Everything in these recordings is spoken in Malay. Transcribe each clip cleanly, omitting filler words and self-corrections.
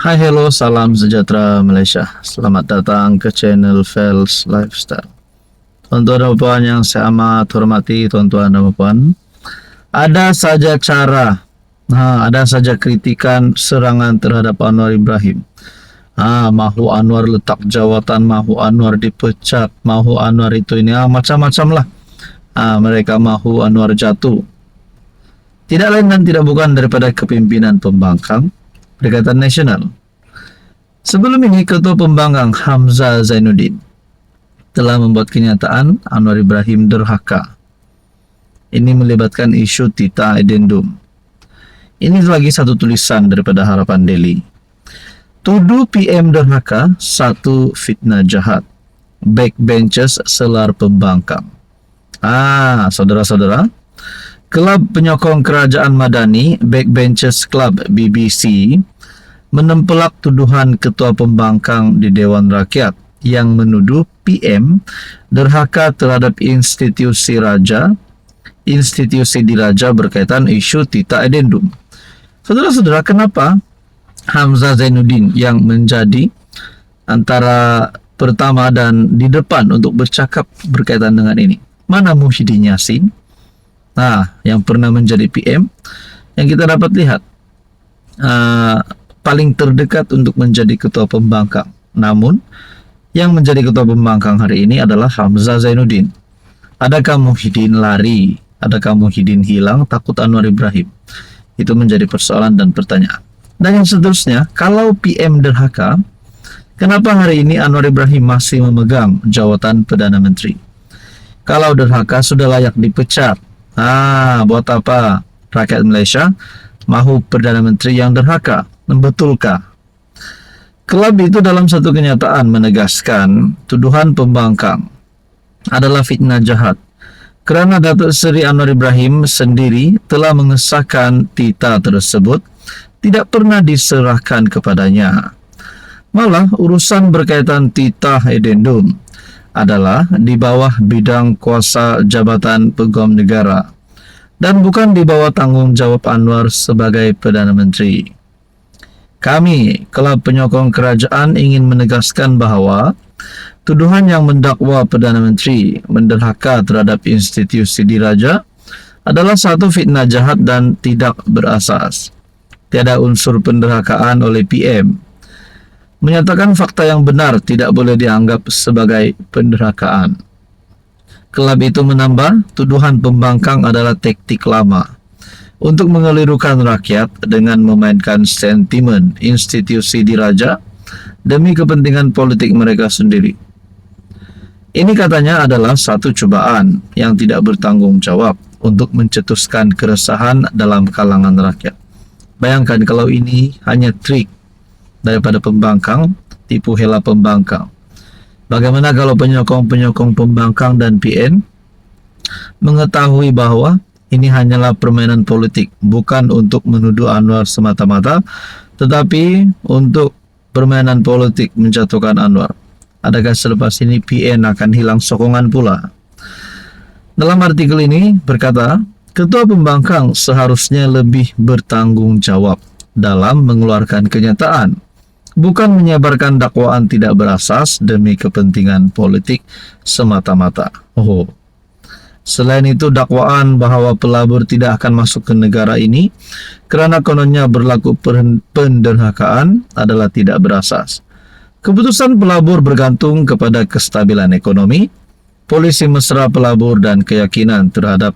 Hai, hello, salam sejahtera Malaysia. Selamat datang ke channel Fels Lifestyle. Tuan-tuan dan puan yang saya amat hormati, tuan-tuan dan puan, ada saja cara, ada saja kritikan serangan terhadap Anwar Ibrahim. Mahu Anwar letak jawatan, mahu Anwar dipecat, mahu Anwar itu ini, macam-macam lah. Mereka mahu Anwar jatuh. Tidak lain dan tidak bukan daripada kepimpinan pembangkang Perikatan Nasional. Sebelum ini, Ketua Pembangkang Hamzah Zainuddin telah membuat kenyataan Anwar Ibrahim derhaka. Ini melibatkan isu Tita Addendum. Ini lagi satu tulisan daripada Harapan Daily. Tuduh PM derhaka, satu fitnah jahat. Backbenchers selar pembangkang. Saudara-saudara, Kelab Penyokong Kerajaan Madani, Backbenchers Club BBC, menempelak tuduhan Ketua Pembangkang di Dewan Rakyat yang menuduh PM derhaka terhadap institusi diraja berkaitan isu Tita Addendum. Saudara-saudara, kenapa Hamzah Zainuddin yang menjadi antara pertama dan di depan untuk bercakap berkaitan dengan ini? Mana Muhyiddin Yassin? Yang pernah menjadi PM, yang kita dapat lihat paling terdekat untuk menjadi Ketua Pembangkang. Namun, yang menjadi Ketua Pembangkang hari ini adalah Hamzah Zainuddin. Adakah Muhyiddin lari? Adakah Muhyiddin hilang takut Anwar Ibrahim? Itu menjadi persoalan dan pertanyaan. Dan yang seterusnya, kalau PM derhaka, kenapa hari ini Anwar Ibrahim masih memegang jawatan Perdana Menteri? Kalau derhaka sudah layak dipecat. Buat apa rakyat Malaysia mahu Perdana Menteri yang derhaka? Betulkah? Kelab itu dalam satu kenyataan menegaskan tuduhan pembangkang adalah fitnah jahat kerana Datuk Seri Anwar Ibrahim sendiri telah mengesahkan Tita tersebut tidak pernah diserahkan kepadanya. Malah urusan berkaitan Tita Addendum adalah di bawah bidang kuasa Jabatan Peguam Negara dan bukan di bawah tanggung jawab Anwar sebagai Perdana Menteri. Kami, Kelab Penyokong Kerajaan, ingin menegaskan bahawa tuduhan yang mendakwa Perdana Menteri menderhaka terhadap institusi diraja adalah satu fitnah jahat dan tidak berasas. Tiada unsur penderhakaan oleh PM. Menyatakan fakta yang benar tidak boleh dianggap sebagai penderhakaan. Kelab itu menambah, tuduhan pembangkang adalah taktik lama untuk mengelirukan rakyat dengan memainkan sentimen institusi diraja demi kepentingan politik mereka sendiri. Ini katanya adalah satu cubaan yang tidak bertanggung jawab untuk mencetuskan keresahan dalam kalangan rakyat. Bayangkan kalau ini hanya trik daripada pembangkang, tipu hela pembangkang. Bagaimana kalau penyokong-penyokong pembangkang dan PN mengetahui bahawa ini hanyalah permainan politik, bukan untuk menuduh Anwar semata-mata, tetapi untuk permainan politik menjatuhkan Anwar. Adakah selepas ini PN akan hilang sokongan pula? Dalam artikel ini berkata, Ketua Pembangkang seharusnya lebih bertanggung jawab dalam mengeluarkan kenyataan, bukan menyebarkan dakwaan tidak berasas demi kepentingan politik semata-mata. Selain itu, dakwaan bahawa pelabur tidak akan masuk ke negara ini kerana kononnya berlaku penderhakaan adalah tidak berasas. Keputusan pelabur bergantung kepada kestabilan ekonomi, polisi mesra pelabur dan keyakinan terhadap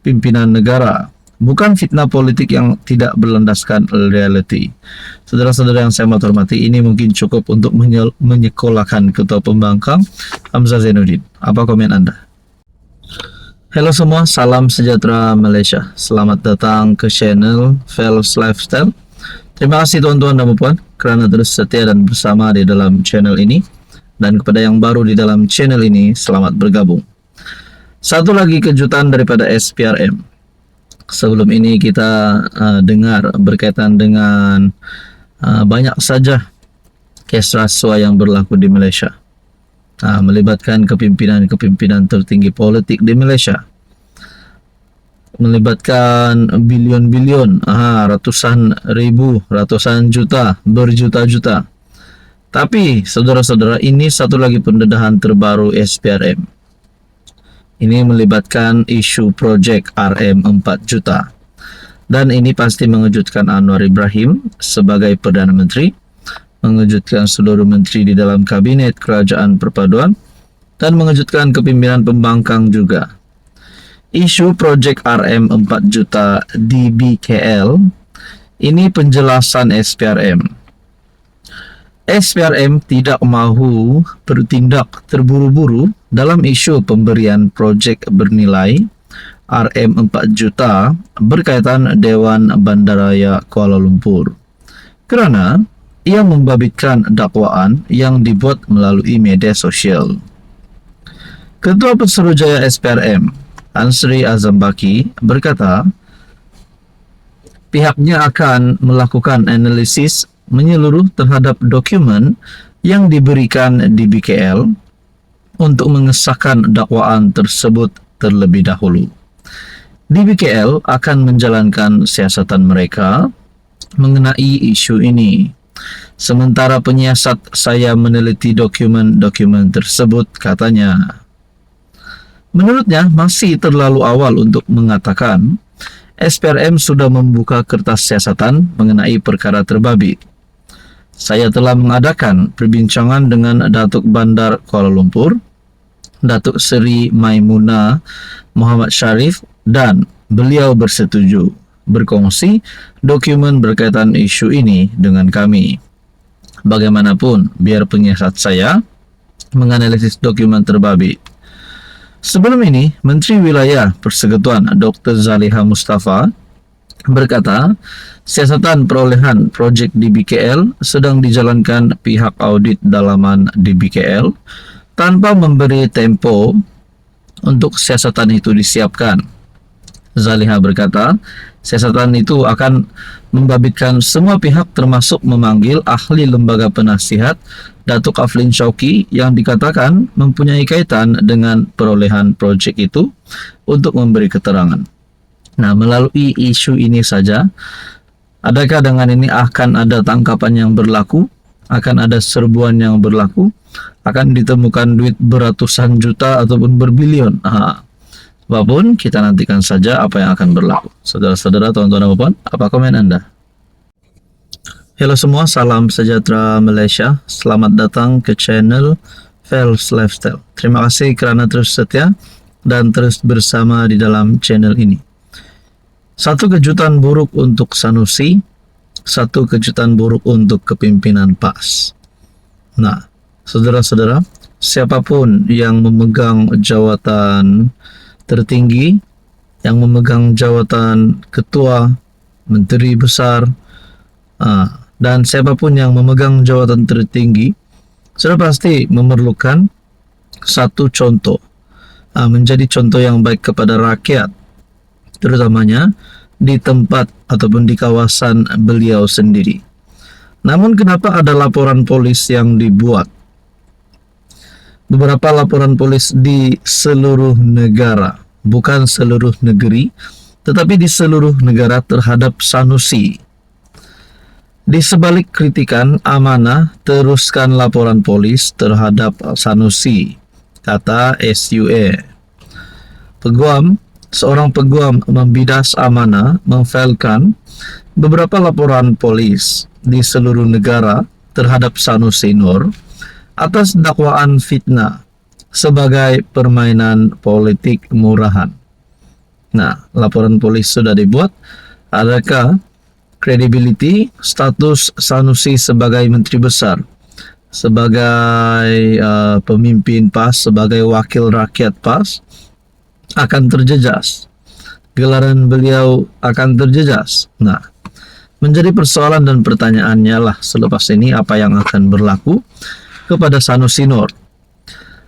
pimpinan negara, bukan fitnah politik yang tidak berlandaskan realiti. Saudara-saudara yang saya hormati, ini mungkin cukup untuk menyekolahkan Ketua Pembangkang Hamzah Zainuddin. Apa komen Anda? Halo semua, salam sejahtera Malaysia. Selamat datang ke channel Fels Lifestyle. Terima kasih tuan-tuan dan puan kerana terus setia dan bersama di dalam channel ini. Dan kepada yang baru di dalam channel ini, selamat bergabung. Satu lagi kejutan daripada SPRM. Sebelum ini kita dengar berkaitan dengan banyak saja kes rasuah yang berlaku di Malaysia. Melibatkan kepimpinan-kepimpinan tertinggi politik di Malaysia. melibatkan bilion-bilion, ratusan ribu, ratusan juta, berjuta-juta. Tapi saudara-saudara, ini satu lagi pendedahan terbaru SPRM. Ini melibatkan isu proyek RM 4 juta. Dan ini pasti mengejutkan Anwar Ibrahim sebagai Perdana Menteri, mengejutkan seluruh menteri di dalam kabinet kerajaan perpaduan, dan mengejutkan kepimpinan pembangkang juga. Isu proyek RM 4 juta di BKL, ini penjelasan SPRM. SPRM tidak mahu bertindak terburu-buru dalam isu pemberian proyek bernilai RM 4 juta berkaitan Dewan Bandaraya Kuala Lumpur, kerana ia membabitkan dakwaan yang dibuat melalui media sosial. Ketua Pesuruhjaya SPRM, Ansri Azam Baki, berkata pihaknya akan melakukan analisis menyeluruh terhadap dokumen yang diberikan di BKL untuk mengesahkan dakwaan tersebut terlebih dahulu. Di BKL akan menjalankan siasatan mereka mengenai isu ini. Sementara penyiasat saya meneliti dokumen-dokumen tersebut, katanya. Menurutnya masih terlalu awal untuk mengatakan SPRM sudah membuka kertas siasatan mengenai perkara terbabit. Saya telah mengadakan perbincangan dengan Datuk Bandar Kuala Lumpur, Datuk Seri Maimunah Muhammad Sharif, dan beliau bersetuju berkongsi dokumen berkaitan isu ini dengan kami. Bagaimanapun, biar penyiasat saya menganalisis dokumen terbabit. Sebelum ini, Menteri Wilayah Persekutuan Dr. Zaliha Mustafa berkata, siasatan perolehan projek di BKL sedang dijalankan pihak audit dalaman di BKL tanpa memberi tempo untuk siasatan itu disiapkan. Zaliha berkata, siasatan itu akan membabitkan semua pihak termasuk memanggil ahli lembaga penasihat Datuk Aflin Shauki yang dikatakan mempunyai kaitan dengan perolehan projek itu untuk memberi keterangan. Nah, melalui isu ini saja, adakah dengan ini akan ada tangkapan yang berlaku? Akan ada serbuan yang berlaku? Akan ditemukan duit beratusan juta ataupun berbilion? Apapun, kita nantikan saja apa yang akan berlaku. Saudara-saudara, tuan-tuan dan puan, apa komen Anda? Halo semua, salam sejahtera Malaysia. Selamat datang ke channel Fels Lifestyle. Terima kasih kerana terus setia dan terus bersama di dalam channel ini. Satu kejutan buruk untuk Sanusi, satu kejutan buruk untuk kepimpinan PAS. Nah, saudara-saudara, siapapun yang memegang jawatan tertinggi, yang memegang jawatan ketua, menteri besar, dan siapapun yang memegang jawatan tertinggi, sudah pasti memerlukan satu contoh, menjadi contoh yang baik kepada rakyat, terutamanya di tempat ataupun di kawasan beliau sendiri. Namun kenapa ada laporan polis yang dibuat? Beberapa laporan polis di seluruh negara, bukan seluruh negeri, tetapi di seluruh negara terhadap Sanusi. Di sebalik kritikan Amanah, teruskan laporan polis terhadap Sanusi, kata SUA. Seorang peguam membidas Amanah memfailkan beberapa laporan polis di seluruh negara terhadap Sanusi Nur atas dakwaan fitnah sebagai permainan politik murahan. Nah, laporan polis sudah dibuat. Adakah credibility status Sanusi sebagai menteri besar, sebagai pemimpin PAS, sebagai wakil rakyat PAS akan terjejas? Gelaran beliau akan terjejas. Nah, menjadi persoalan dan pertanyaannya lah selepas ini apa yang akan berlaku kepada Sanusi Nur.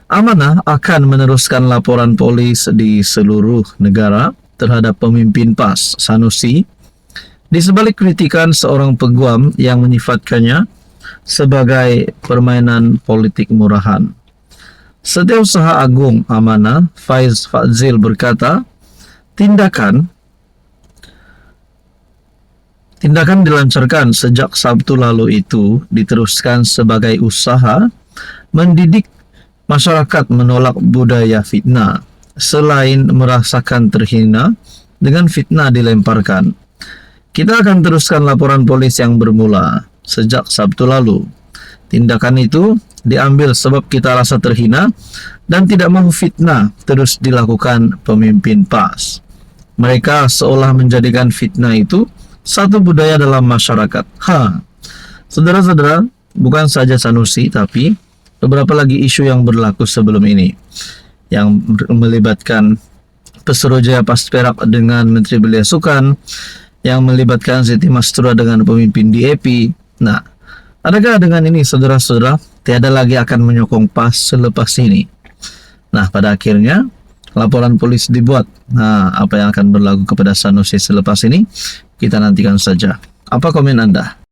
Amanah akan meneruskan laporan polis di seluruh negara terhadap pemimpin PAS Sanusi di sebalik kritikan seorang peguam yang menyifatkannya sebagai permainan politik murahan. Setiausaha Agung Amanah Faiz Fadzil berkata, tindakan Tindakan dilancarkan sejak Sabtu lalu itu diteruskan sebagai usaha mendidik masyarakat menolak budaya fitnah, selain merasakan terhina dengan fitnah dilemparkan. Kita akan teruskan laporan polis yang bermula sejak Sabtu lalu. Tindakan itu diambil sebab kita rasa terhina dan tidak mau fitnah terus dilakukan pemimpin PAS. Mereka seolah menjadikan fitnah itu satu budaya dalam masyarakat. Saudara-saudara, bukan saja Sanusi, tapi beberapa lagi isu yang berlaku sebelum ini yang melibatkan Pesuruhjaya PAS Perak dengan Menteri Belia Sukan, yang melibatkan Siti Mastura dengan pemimpin DAP. Nah, adakah dengan ini saudara-saudara tiada lagi akan menyokong PAS selepas ini? Nah, pada akhirnya laporan polis dibuat. Nah, apa yang akan berlaku kepada Sanusi selepas ini kita nantikan saja. Apa komen Anda?